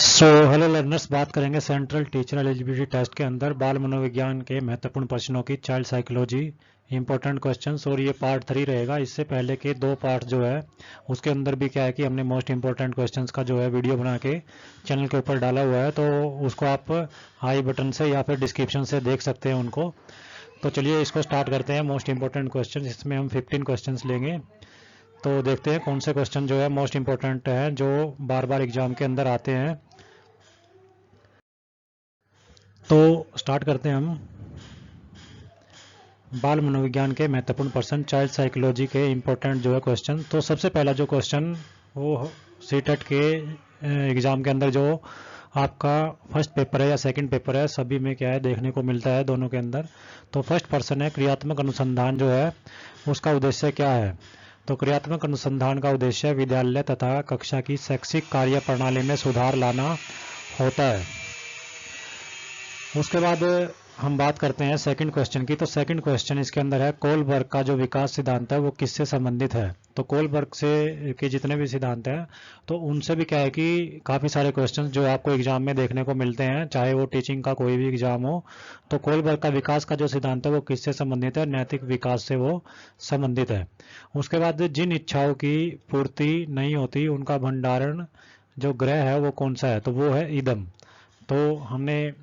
Hello learners, बात करेंगे central teacher eligibility test के अंदर बाल मनोविज्ञान के महत्वपूर्ण प्रश्नों की चाइल्ड साइकोलॉजी इंपॉर्टेंट क्वेश्चंस। और ये पार्ट 3 रहेगा। इससे पहले के 2 पार्ट जो है उसके अंदर भी क्या है कि हमने मोस्ट इंपॉर्टेंट क्वेश्चंस का जो है वीडियो बना के चैनल के ऊपर डाला हुआ है, तो उसको आप आई बटन से या फिर डिस्क्रिप्शन से देख सकते हैं उनको। तो चलिए इसको स्टार्ट करते हैं। मोस्ट इंपॉर्टेंट क्वेश्चन, इसमें हम 15 क्वेश्चन लेंगे। तो देखते हैं कौन से क्वेश्चन जो है मोस्ट इंपॉर्टेंट है, जो बार बार एग्जाम के अंदर आते हैं। तो स्टार्ट करते हैं हम बाल मनोविज्ञान के महत्वपूर्ण पर्सन चाइल्ड साइकोलॉजी के इम्पोर्टेंट जो है क्वेश्चन। तो सबसे पहला जो क्वेश्चन वो सीटेट के एग्ज़ाम के अंदर जो आपका फर्स्ट पेपर है या सेकंड पेपर है, सभी में क्या है देखने को मिलता है, दोनों के अंदर। तो फर्स्ट पर्सन है क्रियात्मक अनुसंधान जो है उसका उद्देश्य क्या है। तो क्रियात्मक अनुसंधान का उद्देश्य विद्यालय तथा कक्षा की शैक्षिक कार्य प्रणाली में सुधार लाना होता है। उसके बाद हम बात करते हैं सेकंड क्वेश्चन की। तो सेकंड क्वेश्चन इसके अंदर है कोलबर्ग का जो विकास सिद्धांत है वो किससे संबंधित है। तो कोलबर्ग से के जितने भी सिद्धांत हैं तो उनसे भी क्या है कि काफ़ी सारे क्वेश्चन जो आपको एग्जाम में देखने को मिलते हैं, चाहे वो टीचिंग का कोई भी एग्जाम हो। तो कोलबर्ग का विकास का जो सिद्धांत है वो किससे संबंधित है, नैतिक विकास से वो संबंधित है। उसके बाद जिन इच्छाओं की पूर्ति नहीं होती उनका भंडारण जो ग्रह है वो कौन सा है, तो वो है ईदम। तो हमने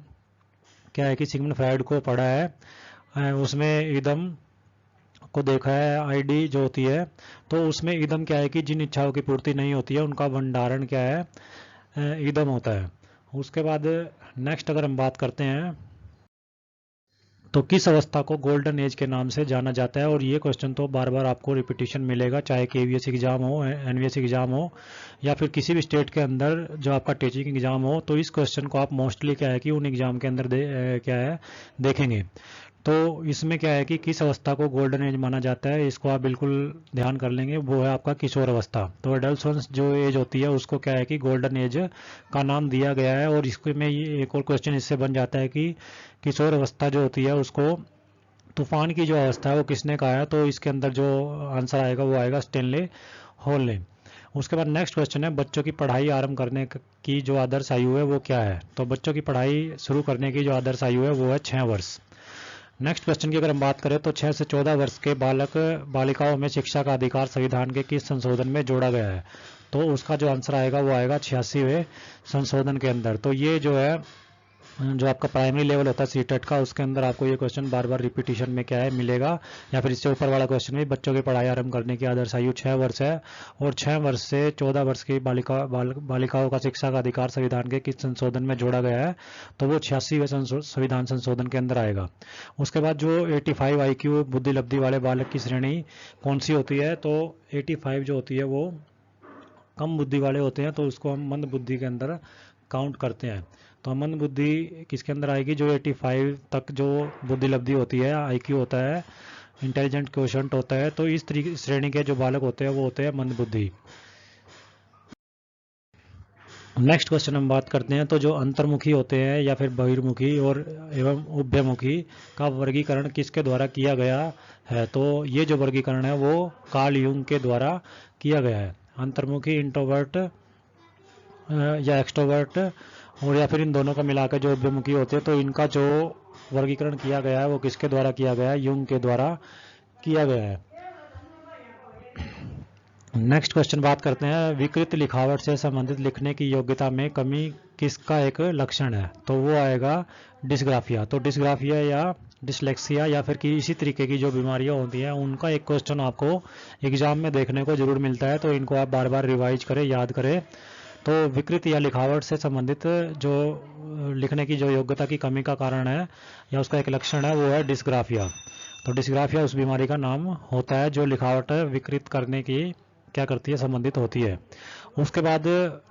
क्या है कि सिगमंड फ्राइड को पढ़ा है, उसमें ईदम को देखा है। आईडी जो होती है तो उसमें ईदम क्या है कि जिन इच्छाओं की पूर्ति नहीं होती है उनका भंडारण क्या है, ईदम होता है। उसके बाद नेक्स्ट अगर हम बात करते हैं तो किस अवस्था को गोल्डन एज के नाम से जाना जाता है। और ये क्वेश्चन तो बार बार आपको रिपीटिशन मिलेगा, चाहे केवीएस एग्जाम हो, एनवीएस एग्जाम हो या फिर किसी भी स्टेट के अंदर जो आपका टीचिंग एग्जाम हो। तो इस क्वेश्चन को आप मोस्टली क्या है कि उन एग्जाम के अंदर क्या है देखेंगे। तो इसमें क्या है कि किस अवस्था को गोल्डन एज माना जाता है, इसको आप बिल्कुल ध्यान कर लेंगे, वो है आपका किशोर अवस्था। तो एडल्ट जो एज होती है उसको क्या है कि गोल्डन एज का नाम दिया गया है। और इसमें ये एक और क्वेश्चन इससे बन जाता है कि किशोर अवस्था जो होती है उसको तूफान की जो अवस्था है वो किसने कहा है। तो इसके अंदर जो आंसर आएगा वो आएगा स्टेनले हॉल ने। उसके बाद नेक्स्ट क्वेश्चन है बच्चों की पढ़ाई आरंभ करने की जो आदर्श आयु है वो क्या है। तो बच्चों की पढ़ाई शुरू करने की जो आदर्श आयु है वो है 6 वर्ष। नेक्स्ट क्वेश्चन की अगर हम बात करें तो 6 से 14 वर्ष के बालक बालिकाओं में शिक्षा का अधिकार संविधान के किस संशोधन में जोड़ा गया है। तो उसका जो आंसर आएगा वो आएगा 86वें संशोधन के अंदर। तो ये जो है जो आपका प्राइमरी लेवल होता है सीटेट का, उसके अंदर आपको ये क्वेश्चन बार बार रिपीटिशन में क्या है मिलेगा। या फिर इससे ऊपर वाला क्वेश्चन भी बच्चों की पढ़ाई आरंभ करने की आदर्श आयु 6 वर्ष है और 6 वर्ष से 14 वर्ष की बालिकाओं का शिक्षा का अधिकार संविधान के किस संशोधन में जोड़ा गया है। तो वो 86वें संविधान संशोधन के अंदर आएगा। उसके बाद जो 85 IQ बुद्धि लब्धि वाले बालक की श्रेणी कौन सी होती है। तो 85 जो होती है वो कम बुद्धि वाले होते हैं, तो उसको हम मंद बुद्धि के अंदर काउंट करते हैं। तो मंद बुद्धि किसके अंदर आएगी, जो 85 तक जो बुद्धि लब्धि होती है, IQ होता है, इंटेलिजेंट क्वोशंट होता है। तो इस तरीके श्रेणी के जो बालक होते हैं वो होते हैं मंद बुद्धि। नेक्स्ट क्वेश्चन हम बात करते हैं तो जो अंतर्मुखी होते हैं या फिर बहिर्मुखी और एवं उभयमुखी का वर्गीकरण किसके द्वारा किया गया है। तो ये जो वर्गीकरण है वो कार्ल यूंग के द्वारा किया गया है। अंतर्मुखी इंट्रोवर्ट या एक्सट्रोवर्ट और या फिर इन दोनों का मिलाकर जो उभयमुखी होते हैं, तो इनका जो वर्गीकरण किया गया है वो किसके द्वारा किया गया है, यूंग के द्वारा किया गया है। नेक्स्ट क्वेश्चन बात करते हैं विकृत लिखावट से संबंधित लिखने की योग्यता में कमी किसका एक लक्षण है। तो वो आएगा डिस्ग्राफिया। तो डिस्ग्राफिया या डिसलेक्सिया या फिर इसी तरीके की जो बीमारियां होती हैं उनका एक क्वेश्चन आपको एग्जाम में देखने को जरूर मिलता है। तो इनको आप बार बार रिवाइज करें, याद करें। तो विकृत या लिखावट से संबंधित जो लिखने की जो योग्यता की कमी का कारण है या उसका एक लक्षण है वो है डिस्ग्राफिया। तो डिस्ग्राफिया उस बीमारी का नाम होता है जो लिखावट विकृत करने की क्या करती है, संबंधित होती है। उसके बाद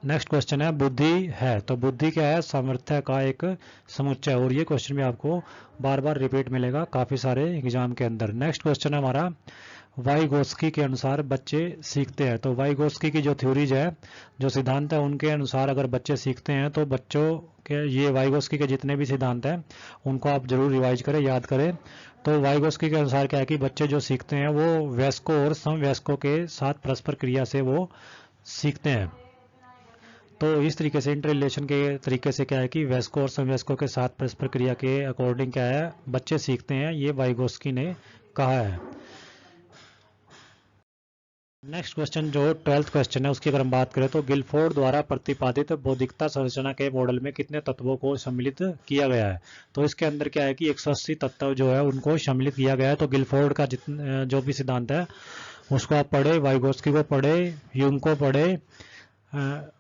नेक्स्ट क्वेश्चन है बुद्धि है। तो बुद्धि क्या है, सामर्थ्य का एक समुच्चय। और ये क्वेश्चन भी आपको बार बार रिपीट मिलेगा काफ़ी सारे एग्जाम के अंदर। नेक्स्ट क्वेश्चन है हमारा वाइगोस्की के अनुसार बच्चे सीखते हैं। तो वाइगोस्की की जो थ्योरीज है, जो सिद्धांत है, उनके अनुसार अगर बच्चे सीखते हैं तो बच्चों के ये वाइगोस्की के जितने भी सिद्धांत हैं उनको आप जरूर रिवाइज करें, याद करें। तो वाइगोस्की के अनुसार क्या है कि बच्चे जो सीखते हैं वो वयस्कों और समवयस्कों के साथ परस्पर क्रिया से वो सीखते हैं। तो इस तरीके से इंटर रिलेशन के तरीके से क्या है कि वयस्कों और समवयस्कों के साथ परस्पर क्रिया के अकॉर्डिंग क्या है बच्चे सीखते हैं, ये वाइगोस्की ने कहा है। नेक्स्ट क्वेश्चन जो 12th क्वेश्चन है उसकी अगर हम बात करें तो गिलफोर्ड द्वारा प्रतिपादित बौद्धिकता संरचना के मॉडल में कितने तत्वों को सम्मिलित किया गया है। तो इसके अंदर क्या है कि 180 तत्व जो है उनको सम्मिलित किया गया है। तो गिलफोर्ड का जो भी सिद्धांत है उसको आप पढ़े, वाइगोस्की को पढ़े, यूंग को पढ़े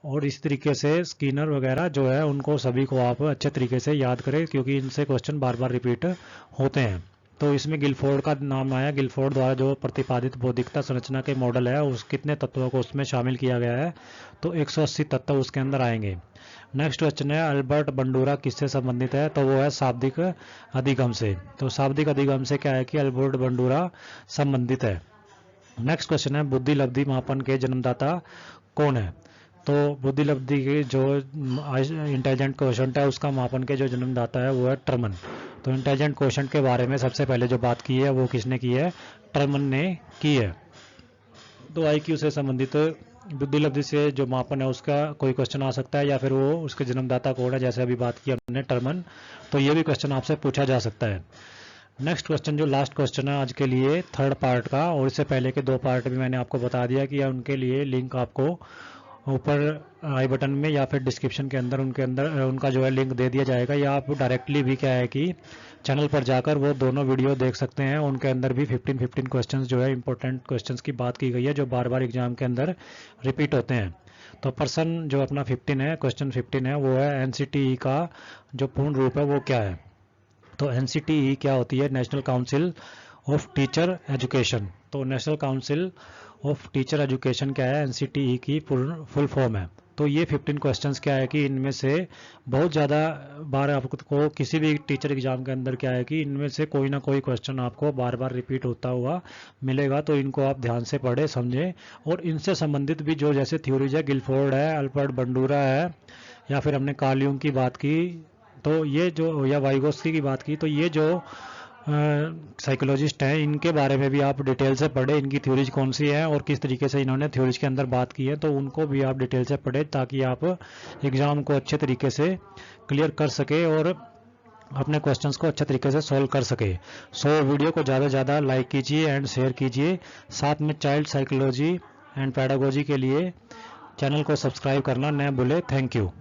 और इस तरीके से स्किनर वगैरह जो है उनको सभी को आप अच्छे तरीके से याद करें क्योंकि इनसे क्वेश्चन बार बार रिपीट होते हैं। तो इसमें गिलफोर्ड का नाम आया, गिलफोर्ड द्वारा जो प्रतिपादित बौद्धिकता संरचना के मॉडल है उस कितने तत्वों को उसमें शामिल किया गया है, तो 180 तत्व उसके अंदर आएंगे। नेक्स्ट क्वेश्चन है अल्बर्ट बंडूरा किससे संबंधित है, तो वो है शाब्दिक अधिगम से। तो शाब्दिक अधिगम से क्या है कि अल्बर्ट बंडूरा संबंधित है। नेक्स्ट क्वेश्चन है बुद्धि लब्धि मापन के जन्मदाता कौन है। तो बुद्धि लब्धि के जो इंटेलिजेंट क्वोशंट है उसका मापन के जो जन्मदाता है वो है टर्मन। तो इंटेलिजेंट क्वोशंट के बारे में सबसे पहले जो बात की है वो किसने की है, टर्मन ने की है। तो आईक्यू से संबंधित बुद्धि लब्धि से जो मापन है उसका कोई क्वेश्चन आ सकता है या फिर वो उसके जन्मदाता कौन है, जैसे अभी बात की हमने टर्मन, तो ये भी क्वेश्चन आपसे पूछा जा सकता है। नेक्स्ट क्वेश्चन जो लास्ट क्वेश्चन है आज के लिए थर्ड पार्ट का, और इससे पहले के 2 पार्ट भी मैंने आपको बता दिया कि उनके लिए लिंक आपको ऊपर आई बटन में या फिर डिस्क्रिप्शन के अंदर उनका जो है लिंक दे दिया जाएगा, या आप डायरेक्टली भी क्या है कि चैनल पर जाकर वो दोनों वीडियो देख सकते हैं। उनके अंदर भी 15 क्वेश्चंस जो है इंपॉर्टेंट क्वेश्चंस की बात की गई है जो बार बार एग्जाम के अंदर रिपीट होते हैं। तो पर्सन जो अपना 15 है, क्वेश्चन 15 है वो है एनसीटीई का जो पूर्ण रूप है वो क्या है। तो एनसीटीई क्या होती है, national council of teacher education. तो national council of teacher education क्या है, एनसीटीई की फुल फॉर्म है। तो ये 15 क्वेश्चंस क्या है कि इनमें से बहुत ज़्यादा बार आपको किसी भी टीचर एग्जाम के अंदर क्या है कि इनमें से कोई ना कोई क्वेश्चन आपको बार बार रिपीट होता हुआ मिलेगा। तो इनको आप ध्यान से पढ़ें, समझें, और इनसे संबंधित भी जो जैसे थ्योरीज है, गिलफोर्ड है, अल्बर्ट बंडूरा है, या फिर हमने कार्ल यूंग की बात की, तो ये जो, या वाइगोस्की की बात की, तो ये जो साइकोलॉजिस्ट हैं इनके बारे में भी आप डिटेल से पढ़ें, इनकी थ्योरीज कौन सी है और किस तरीके से इन्होंने थ्योरीज के अंदर बात की है, तो उनको भी आप डिटेल से पढ़ें ताकि आप एग्ज़ाम को अच्छे तरीके से क्लियर कर सके और अपने क्वेश्चंस को अच्छे तरीके से सॉल्व कर सके। सो वीडियो को ज़्यादा से ज़्यादा लाइक कीजिए एंड शेयर कीजिए। साथ में चाइल्ड साइकोलॉजी एंड पैडागोजी के लिए चैनल को सब्सक्राइब करना न भूले। Thank you.